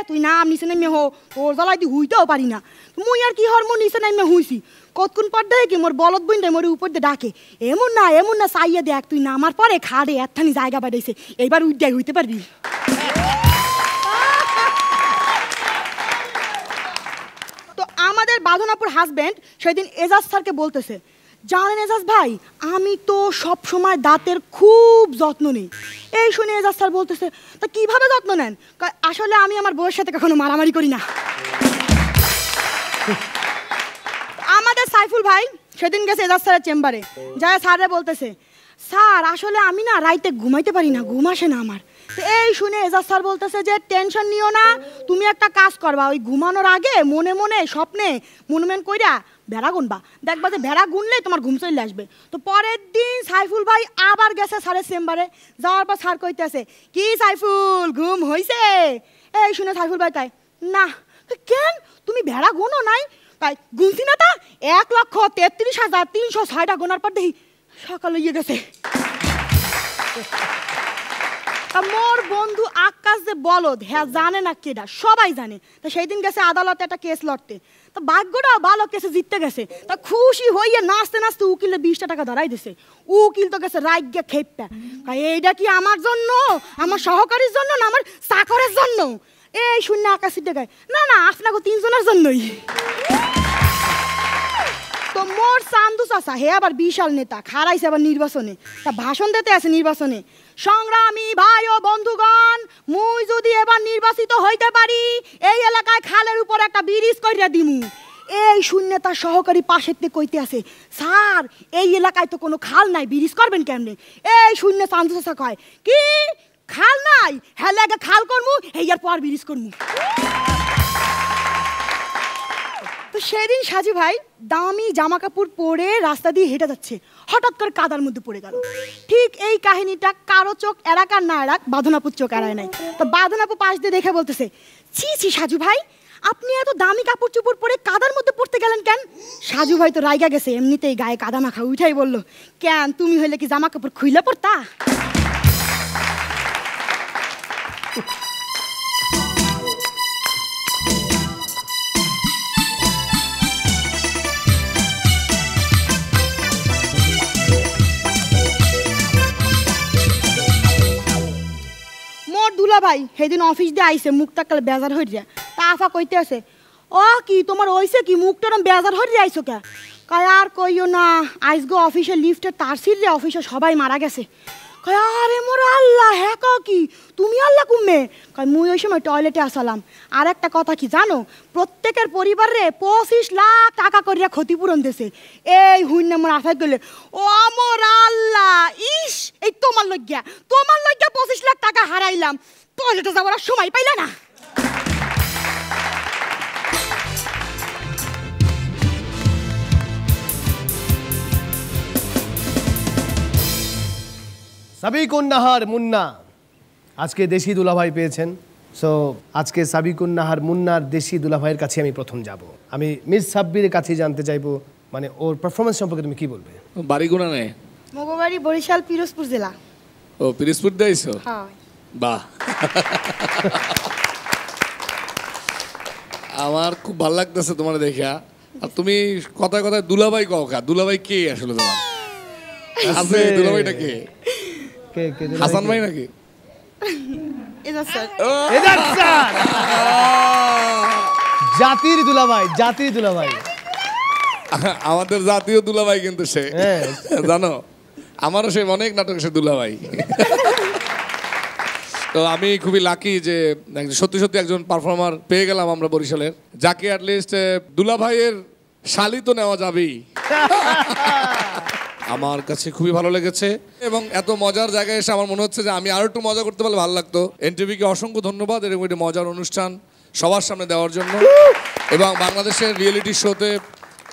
তুই নাম নিচে নেমে হো, তোর জ্বালাই তুই হুইতেও পারি না। মুই আর কি হর, মোর নিচে নেমে হুইছি। কতক্ষণ পর দেখে কি মোর বলদ বইনটা মোর উপর দিয়ে ডাকে, এমন না চাইয়া দেখ, তুই নামার পরে খাড়ে একখানি জায়গা বাড়াইছে, এইবার উঠে হইতে পারবি। তো আমাদের বাঁধনাপুর হাজব্যান্ড সেদিন এজাজ স্যারকে বলতেছে, জানেন এজাজ ভাই, আমি তো সব সময় দাঁতের খুব যত্ন নিই। এই শুনে এজাজ স্যার বলতেছে, তা কিভাবে যত্ন নেন? আসলে আমি আমার বউয়ের সাথে কখনো মারামারি করি না। আমাদের সাইফুল ভাই সেদিন গেছে এজাজ স্যারের চেম্বারে, যায় স্যারে বলতেছে, স্যার আসলে আমি না রাইতে ঘুমাইতে পারি না, ঘুম আসে না আমার। তো এই শুনে এজাজ স্যার বলতেছে যে টেনশন নিও না, তুমি একটা কাজ করবা, ওই ঘুমানোর আগে মনে মনে স্বপ্নে মনুমেন্ট কইরা ভেড়া গুনবা, দেখবা যে ভেড়া গুনলে তোমার ঘুম চলে আসবে। তো পরের দিন সাইফুল ভাই আবার গেছে স্যারের চেম্বারে, যাওয়ার পর স্যার কইতেছে, কি সাইফুল ঘুম হইছে? এই শুনে সাইফুল ভাই কয়, না। কেন, তুমি ভেড়া গুনো নাই? তাই গুনছি না, তা 1,33,306টা গোনার পর দেখি সকাল হইয়ে গেছে। মোর বন্ধু আকাশ যে বলদ, হ্যাঁ জানে না কেডা, সবাই জানে। তা সেই দিন গেছে আদালতে একটা কেস লড়তে, তা ভাগ্যটা ভালো, কেসে জিততে গেছে। তা খুশি হইয়া নাচতে নাচতে উকিলে 20টা টাকা ধরাই দিছে। উকিল তো গেছে রাইগা খেপটা, এইটা কি আমার জন্য, আমার সহকারীর জন্য না আমার চাকরের জন্য? এই শূন্য আকাশ দেখায়, না না আপনাকে 3 জনের জন্যই। তো মোর চান্দু চাচা, হে আবার বিশাল নেতা, খারাইছে আবার নির্বাচনে, তা ভাষণ দিতে আছে নির্বাচনে, সংগ্রামী ভাই ও বন্ধুগণ, মুই যদি এবার নির্বাচিত হইতে পারি, এই এলাকায় খালের উপর একটা ব্রিজ কইরা দিমু। এই শূন্য তার সহকারী পাশের থেকে কইতে আছে, স্যার এই এলাকায় তো কোনো খাল নাই, ব্রিজ করবেন কেমনে? এই শূন্য চান্দু চাচা কয়, কি খাল নাই? হ্যাঁ লাগে খাল করমু, এইয়ার পর ব্রিজ করমু। তো সেদিন সাজু ভাই দামি জামা কাপড় পরে রাস্তা দিয়ে হেঁটে যাচ্ছে, হঠাৎ করে কাদার মধ্যে পড়ে গেল। ঠিক এই কাহিনীটা কারো চোখ এরাক আর না এরাক, বাঁধনাপুর চোখ এড়ায় নাই। তো বাঁধনাপুর পাশ দিয়ে দেখে বলতেছে, ছি ছি সাজু ভাই, আপনি এত দামি কাপড় চোপড় পরে কাদার মধ্যে পড়তে গেলেন কেন? সাজু ভাই তো রাইগা গেছে, এমনিতেই গায়ে কাদা মাখা, উঠাই বলল, কেন তুমি হইলে কি জামা কাপড় খুইলা পড়তা? দুলা ভাই সেদিন অফিস দিয়ে আইসে, মুখটা কালে বেজার হয়ে যায়। তা আফা কইতে আছে, ও কি তোমার ওইসে কি মুখটা বেজার হয়ে আইসো কে? কয় আর কইও না, আইসগো অফিসে লিফটের তার ছিঁড়ে অফিসে সবাই মারা গেছে। কয় আরে মোর আল্লাহ, হ্যাঁ কও কি তুমি আল্লাহ কুমে? কয় মুই ওই সময় টয়লেটে আসালাম। আর একটা কথা কি জানো, প্রত্যেকের পরিবারে 25 লাখ টাকা করিয়া ক্ষতিপূরণ দিয়েছে। এই হুইন মোর আফাই গেলে, ও মোর আল্লাহ, ইস এই তোমার লজ্ঞা 25 লাখ টাকা হারাইলাম, টয়লেটে যাওয়ার সময় পাইলা না। সাবিকুন নাহার মুন্না আজকে দেশি দুলাভাই পেয়েছেন। সো আজকে সাবিকুন নাহার মুন্নার দেশি দুলাভাইয়ের কাছে আমি প্রথম যাব। আমি মিস সাব্বিরের কাছে জানতে চাইবো, মানে ওর পারফরমেন্স সম্পর্কে তুমি কি বলবে? বাড়ি গুণা নেই? মগবাড়ি বরিশাল পিরোজপুর জেলা। ও পিরোজপুর দিয়েছো? হ্যাঁ। বাহ, আমার খুব ভালো লাগতেছে তোমার দেখা। আর তুমি কথায় কথায় দুলাভাই কও কা? দুলাভাই কে আসলে তোমার? আছে দুলাভাইটা কে? কে কে? হাসান ভাই নাকি? এজাজ স্যার। এজাজ স্যার, জাতির দুলাভাই, জাতির দুলাভাই। আমাদের জাতীয় দুলাভাই কিন্তু সে, জানো আমারও সে অনেক নাটক সে দুলাভাই। তো আমি খুবই লাকি যে সত্যি সত্যি একজন পারফর্মার পেয়ে গেলাম আমরা বরিশালের, যাকে অ্যাটলিস্ট দুলাভাইয়ের শালি তো নেওয়া যাবেই। আমার কাছে খুবই ভালো লেগেছে এবং এত মজার জায়গায় এসে আমার মনে হচ্ছে যে আমি আরো একটু মজা করতে পারলে ভালো লাগতো। এনটিভিকে অসংখ্য ধন্যবাদ এরকম একটি মজার অনুষ্ঠান সবার সামনে দেওয়ার জন্য। এবং বাংলাদেশের রিয়েলিটি শোতে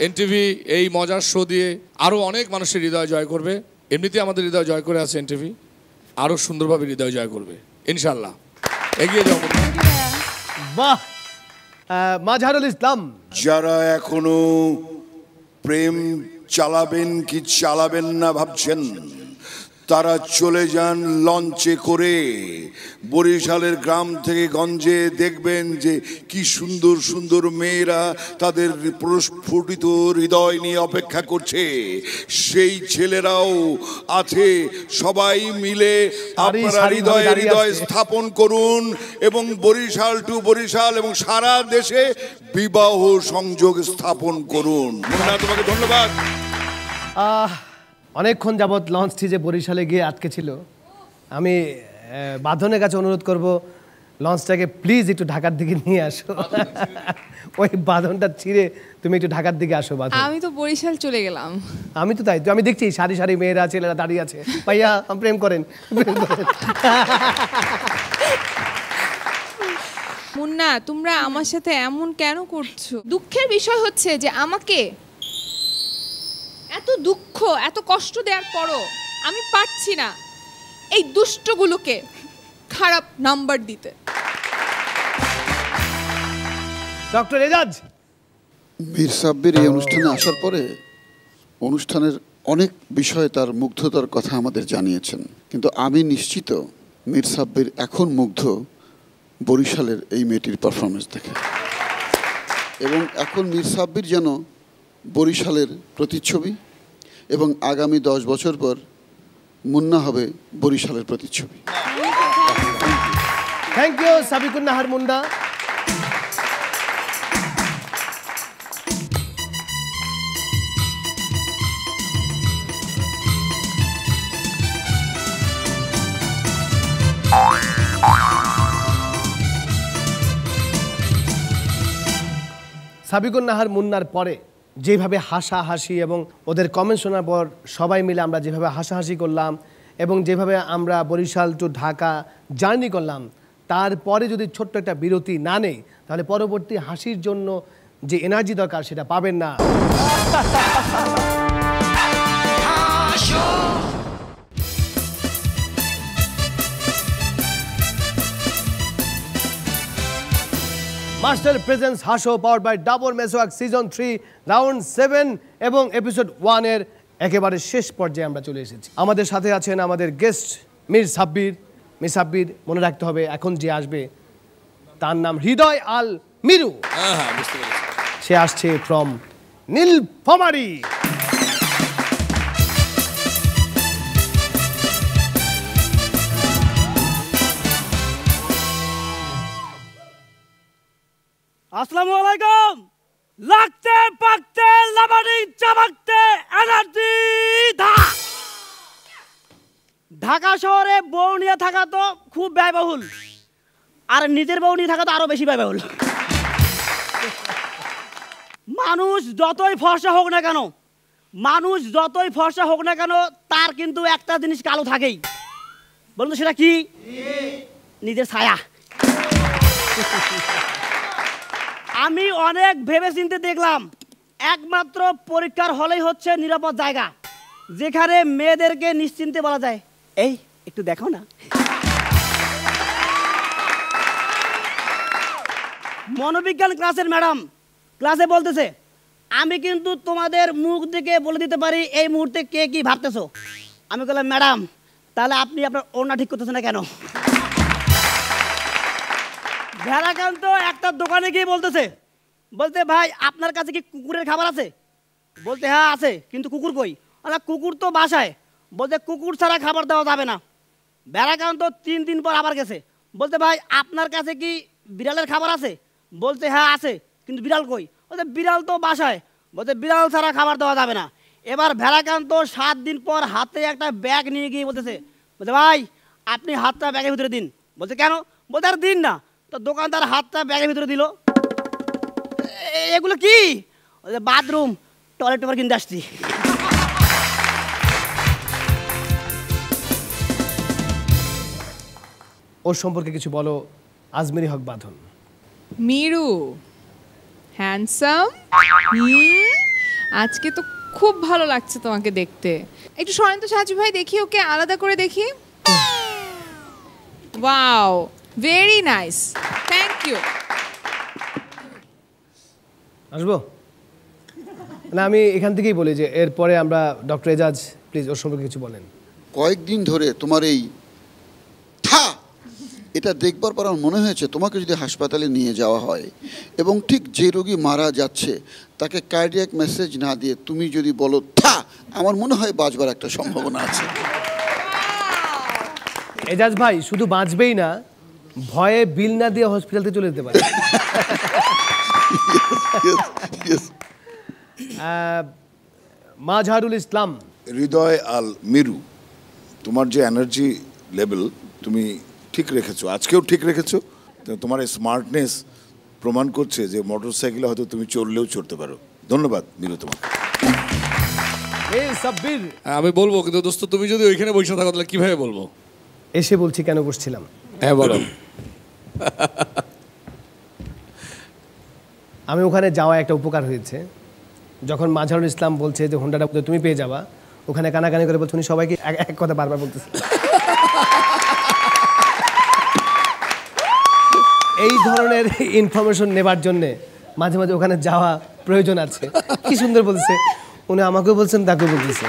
এনটিভি এই মজার শো দিয়ে আরও অনেক মানুষের হৃদয় জয় করবে। এমনিতেই আমাদের হৃদয় জয় করে আছে এনটিভি, আরও সুন্দরভাবে হৃদয় জয় করবে ইনশাল্লাহ। এগিয়ে যাও। বাহ। মাঝহারুল ইসলাম, যারা এখনো প্রেম চালাবেন কি চালাবেন না ভাবছেন, তারা চলে যান লঞ্চে করে বরিশালের গ্রাম থেকে গঞ্জে। দেখবেন যে কি সুন্দর সুন্দর মেয়েরা তাদের প্রস্ফুটিত হৃদয় নিয়ে অপেক্ষা করছে। সেই ছেলেরাও আছে, সবাই মিলে আপনারা হৃদয়ে হৃদয় স্থাপন করুন এবং বরিশাল টু বরিশাল এবং সারা দেশে বিবাহ সংযোগ স্থাপন করুন। মুন্না, তোমাকে ধন্যবাদ। অনেকক্ষণ যাবৎ লঞ্চটি যে বরিশালে গিয়ে আটকে ছিল, আমি বাঁধনের কাছে অনুরোধ করব লঞ্চটাকে প্লিজ একটু ঢাকার দিকে নিয়ে আসো। ওই বাঁধনটা ছিঁড়ে তুমি একটু ঢাকার দিকে আসো। বাঁধন, আমি তো বরিশাল চলে গেলাম। আমি তো তাই তো, আমি দেখছি সারি সারি মেয়েরা ছেলেরা দাঁড়িয়ে আছে। ভাইয়া প্রেম করেন। মুন্না, তোমরা আমার সাথে এমন কেন করছো? দুঃখের বিষয় হচ্ছে যে আমাকে এত দুঃখ এত কষ্ট দেওয়ার পরও আমি পারছি না এই দুষ্টগুলোকে খারাপ নাম্বার দিতে। ডক্টর এজাজ, মীর সাব্বির এই অনুষ্ঠানে আসার পরে অনুষ্ঠানের অনেক বিষয়ে তার মুগ্ধতার কথা আমাদের জানিয়েছেন, কিন্তু আমি নিশ্চিত মীর সাব্বির এখন মুগ্ধ বরিশালের এই মেয়েটির পারফরমেন্স দেখে। এবং এখন মীর সাব্বির যেন বরিশালের প্রতিচ্ছবি এবং আগামী 10 বছর পর মুন্না হবে বরিশালের প্রতিচ্ছবি। Thank you Sabikun Nahar Munna. সাবিকুন নাহার মুন্নার পরে যেভাবে হাসাহাসি এবং ওদের কমেন্ট শোনার পর সবাই মিলে আমরা যেভাবে হাসাহাসি করলাম এবং যেভাবে আমরা বরিশাল টু ঢাকা জার্নি করলাম, তারপরে যদি ছোট্ট একটা বিরতি না নেই তাহলে পরবর্তী হাসির জন্য যে এনার্জি দরকার সেটা পাবেন না। Master presence Haso powered by Dabur মেসোয়াক সিজন 3 রাউন্ড 7 এবং এপিসোড 1 এর একেবারে শেষ পর্যায়ে আমরা চলে এসেছি। আমাদের সাথে আছেন আমাদের গেস্ট মীর সাব্বির। মীর সাব্বির, মনে রাখতে হবে এখন যে আসবে তার নাম হৃদয় আল মিরু। সে আসছে ফ্রম নীলফামারী। আসসালামু আলাইকুম। লাগতে পাকতে লাবানি চাবাকতে এনার্জি ধা। ঢাকা শহরে বউ নিয়ে থাকা তো খুব ব্যয়বহুল, আর নিজের বউ নিয়ে থাকা তো আরো বেশি ব্যয়বহুল। মানুষ যতই ফর্সা হোক না কেন, মানুষ যতই ফর্সা হোক না কেন, তার কিন্তু একটা জিনিস কালো থাকেই। বলুন সেটা কি? নিজের ছায়া। আমি অনেক ভেবে চিন্তে দেখলাম একমাত্র পরীক্ষার হলেই হচ্ছে নিরাপদ জায়গা, যেখানে মেয়েদেরকে নিশ্চিন্তে বলা যায় এই একটু দেখো না। মনোবিজ্ঞান ক্লাসের ম্যাডাম ক্লাসে বলতেছে আমি কিন্তু তোমাদের মুখ দেখে বলে দিতে পারি এই মুহূর্তে কে কি ভাবতেছো। আমি বললাম ম্যাডাম তাহলে আপনি আপনার ওড়না ঠিক করতেছেন না কেন? ভেড়াকান্ত একটা দোকানে গিয়ে বলতে ভাই আপনার কাছে কি কুকুরের খাবার আছে? বলতে হ্যাঁ আছে, কিন্তু কুকুর কই? কুকুর তো বাসায়। বলতে কুকুর ছাড়া খাবার দেওয়া যাবে না। ভেড়াকান্ত 3 দিন পর আবার গেছে, বলতে ভাই আপনার কাছে কি বিড়ালের খাবার আছে? বলতে হ্যাঁ আছে, কিন্তু বিড়াল কই? বলতে বিড়াল তো বাসায়। বলতে বিড়াল ছাড়া খাবার দেওয়া যাবে না। এবার ভেড়াকান্ত 7 দিন পর হাতে একটা ব্যাগ নিয়ে গিয়ে বলতে ভাই আপনি হাতটা ব্যাগের ভিতরে দিন। বলছে কেন? বলতে আর দিন না। তো দোকানদার হাতটা ব্যাগের ভিতরে দিল। এগুলো কি? বাথরুম টয়লেট পেপার কিনতে আসছি। ওর সম্পর্কে কিছু বলো আজমেরি হক বাঁধন। মিরু হ্যান্ডসাম, আজকে তো খুব ভালো লাগছে তোমাকে দেখতে। একটু সরেন তো সাজু ভাই, দেখি ওকে আলাদা করে দেখি। Wow, very nice, thank you. আসবো না, আমি এখান থেকেই বলি যে এরপরে আমরা ডক্টর এজাজ প্লিজ ওর সম্পর্কে কিছু বলেন। কয়েকদিন ধরে তোমার এই থা এটা দেখবার পর আমার মনে হয়েছে তোমাকে যদি হাসপাতালে নিয়ে যাওয়া হয় এবং ঠিক যে রোগী মারা যাচ্ছে তাকে কার্ডিয়াক মেসেজ না দিয়ে তুমি যদি বলো থা, আমার মনে হয় বাঁচবার একটা সম্ভাবনা আছে। এজাজ ভাই শুধু বাঁচবেই না, ভয়ে বিল না দিয়ে হসপিটাল থেকে চলে যেতে পারে। মাজহারুল ইসলাম। হৃদয় আল মিরু, তোমার যে এনার্জি লেভেল তুমি ঠিক রেখেছো, আজকেও ঠিক রেখেছো। তোমার স্মার্টনেস প্রমাণ করছে যে মোটর সাইকেলে হয়তো তুমি চড়লেও চড়তে পারো। ধন্যবাদ মিরু তোমাকে। আমি বলবো, কিন্তু দোস্ত তুমি যদি ওইখানে বসে থাকো তাহলে কিভাবে বলবো? এসে বলছি কেন বসছিলাম। হ্যাঁ বলো। আমি ওখানে যাওয়া একটা উপকার হয়েছে। যখন মাজহারুল ইসলাম বলছে যে হোন্ডাটা তুমি পেয়ে যাবা, ওখানে কানাকানি করে বলছে উনি সবাইকে এক কথা বারবার বলতেছে। এই ধরনের ইনফরমেশন নেবার জন্য মাঝে মাঝে ওখানে যাওয়া প্রয়োজন আছে। কি সুন্দর বলছে, উনি আমাকেও বলছেন তাকেও বলতেছে।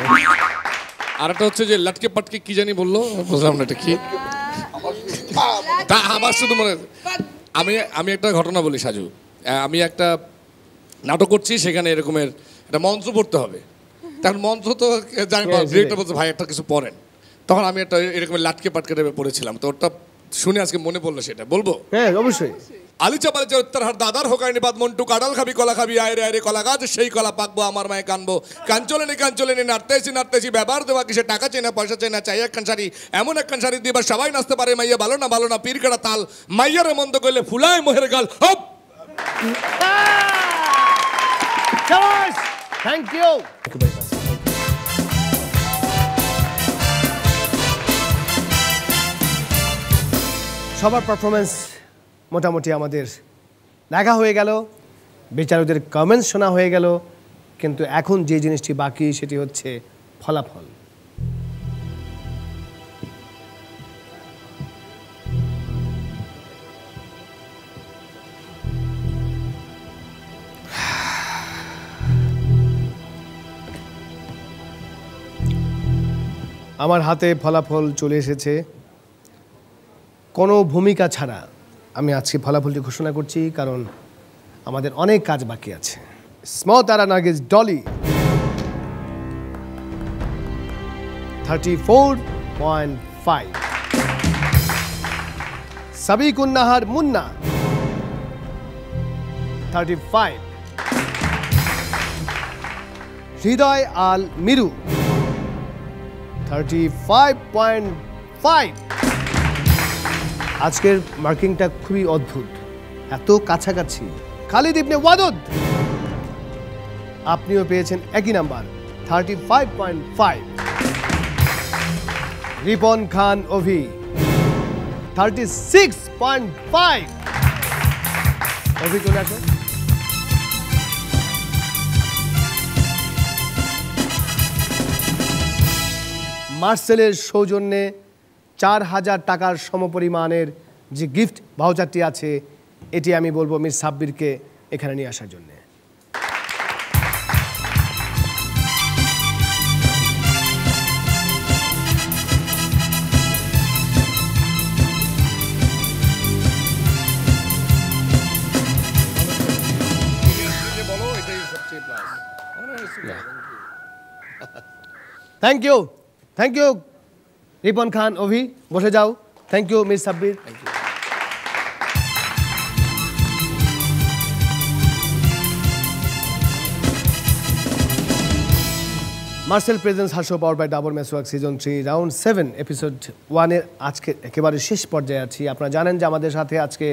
আর একটা হচ্ছে যে লটকে পাটকে কি জানি বললো, বুঝলাম না এটা কি। আমার শুধু মনে, আমি একটা ঘটনা বলি সাজু। আমি একটা নাটক করছি, সেখানে এরকমের একটা মন্ত্র পড়তে হবে। তখন মন্ত্র তো জানি না, ডিরেক্টর বলছে ভাই একটা কিছু পড়েন। তখন আমি একটা এরকমের লাটকে পাটকে পড়েছিলাম, তো ওটা শুনে আজকে মনে পড়লো, সেটা বলবো? হ্যাঁ অবশ্যই। আলিচা বালিচা উত্তরহার দাদার হোকায় নিপাত মন্টু কাঁঠাল খাবি কলা খাবি আয়রে আয়রে কলা গাছ, সেই কলা পাকবো আমার মায়ে কানবো। কাঞ্চলেনি নাড়তেছি ব্যবহার দেওয়া কিসে, টাকা চাই না পয়সা চাই না, চাই একখান শাড়ি, এমন একখান শাড়ি দিবার সবাই নাচতে পারে। মাইয়া ভালো না পীর কাটা তাল, মাইয়ারে মন্দ করলে ফুলায় মোহের গাল। হপ থ্যাংক ইউ। সবার পারফরমেন্স মোটামুটি আমাদের দেখা হয়ে গেল, বিচারকদের কমেন্টস শোনা হয়ে গেল, কিন্তু এখন যে জিনিসটি বাকি সেটি হচ্ছে ফলাফল। আমার হাতে ফলাফল চলে এসেছে। কোনো ভূমিকা ছাড়া আমি আজকে ফলাফলটি ঘোষণা করছি, কারণ আমাদের অনেক কাজ বাকি আছে। স্মল তারা নার্গিস ডলি 34.5, সাবিকুন নাহার মুন্না 35, হৃদয় আল মিরু 35.5। আজকের মার্কিংটা খুবই অদ্ভুত, এত কাছাকাছি। খালিদ ইবনে ওয়াদুদ, আপনিও পেয়েছেন একই নাম্বার 35.5। রিপন খান অভি 36.5। অভি চলে আসো। মার্সেলের সৌজন্যে 4000 টাকার সমপরিমাণের যে গিফট ভাউচারটি আছে এটি আমি বলবো মিস সাব্বিরকে এখানে নিয়ে আসার জন্যে। থ্যাংক ইউ রিপন খান, অভি বসে যাও। Thank you miss Sabbir. মার্সেল প্রেজেন্স হাসো পাওয়ার বাই ডাবর মেসওয়াক সিজন 3 রাউন্ড 7 এপিসোড 1-এর আজকে একেবারে শেষ পর্যায়ে আছি। আপনারা জানেন যে আমাদের সাথে আজকে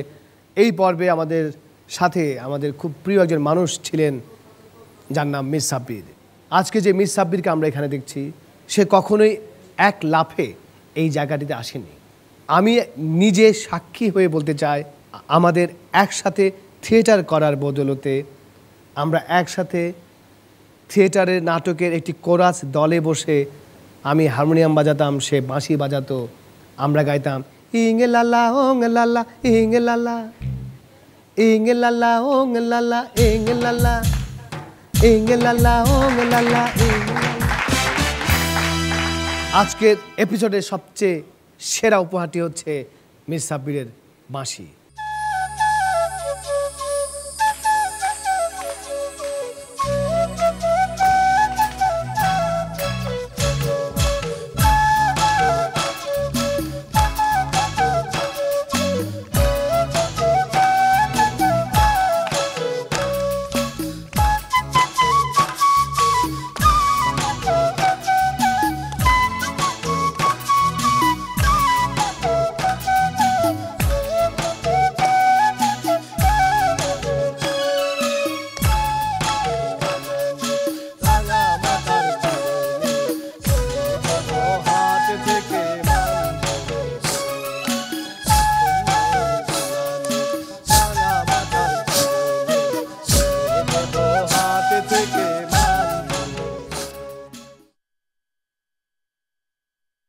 এই পর্বে আমাদের সাথে আমাদের খুব প্রিয় একজন মানুষ ছিলেন যার নাম মিস সাব্বির। আজকে যে মিস সাব্বিরকে আমরা এখানে দেখছি সে কখনোই এক লাফে এই জায়গাটিতে আসেনি। আমি নিজে সাক্ষী হয়ে বলতে চাই, আমাদের একসাথে থিয়েটার করার বদলতে আমরা একসাথে থিয়েটারের নাটকের একটি কোরাস দলে বসে আমি হারমোনিয়াম বাজাতাম, সে বাঁশি বাজাতো, আমরা গাইতাম ইংগে লালা ওং লালা ইংগে লালা ইংগে লালা ওং লালা ইংগে লালা ইংগে লালা ওং লালা। আজকের এপিসোডের সবচেয়ে সেরা উপহারটি হচ্ছে মিস সাব্বিরের বাঁশি।